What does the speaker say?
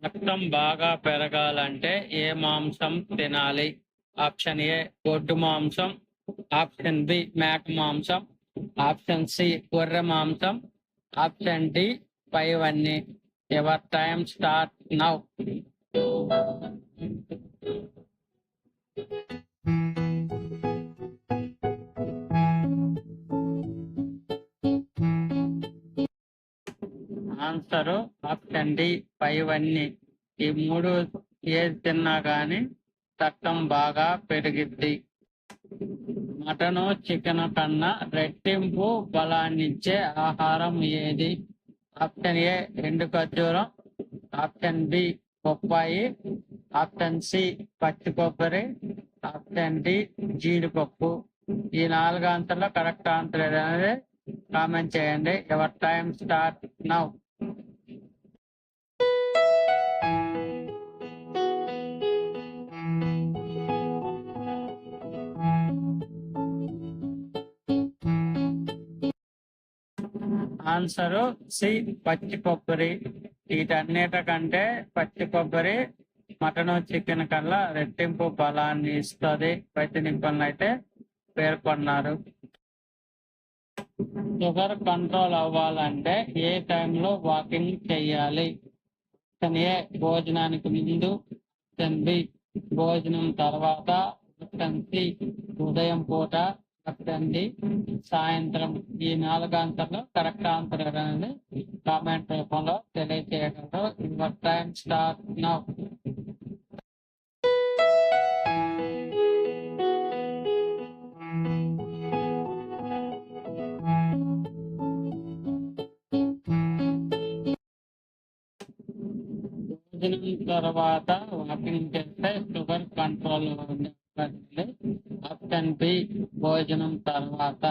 రక్తం బాగా పెరగాలంటే ఏ మాంసం తినాలి? ఆప్షన్ ఏ గొడ్డు మాంసం, ఆప్షన్ బి మేక మాంసం, ఆప్షన్ సి గొర్రె మాంసం, ఆప్షన్ డి పైవన్నీ. Your time start now. Answer option D పైవన్నీ. ఈ మూడు ఏది తిన్నా గాని రక్తం బాగా పెరిగిద్ది. మటను చికెన్ కన్నా రెట్టింపు బలాన్నిచ్చే ఆహారం ఏది? ఆప్షన్ ఏ ఎండు ఖర్జూరం, ఆప్షన్ బి బొప్పాయి, ఆప్షన్ సి పచ్చి కొబ్బరి, ఆప్షన్ డి జీడిపప్పు. ఈ 4 ఆన్సర్లో కరెక్ట్ ఆన్సర్ ఏదనేది కామెంట్ చేయండి. Your time start now. Answer C పచ్చి కొబ్బరి. వీటన్నిటికంటే పచ్చి కొబ్బరి మటన్ చికెన్ కల్లా రెట్టింపు బలాన్ని ఇస్తుంది వైద్య నిపుణులు అయితే పేర్కొన్నారు. షుగర్ కంట్రోల్ అవ్వాలంటే ఏ టైంలో వాకింగ్ చేయాలి? ఆప్షన్ ఏ భోజనానికి ముందు, ఆప్షన్ బి భోజనం తర్వాత, ఆప్షన్ సి ఉదయం పూట, ఆప్షన్ డి సాయంత్రం. ఈ 4 ఆన్సర్లు కరెక్ట్ ఆన్సర్ అనేది కామెంట్ రూపంలో తెలియజేయగలరు. Your time start now. భోజనం తర్వాత వాకింగ్ చేస్తే షుగర్ కంట్రోల్ ఉంటుంది. ఆప్షన్ బి భోజనం తర్వాత.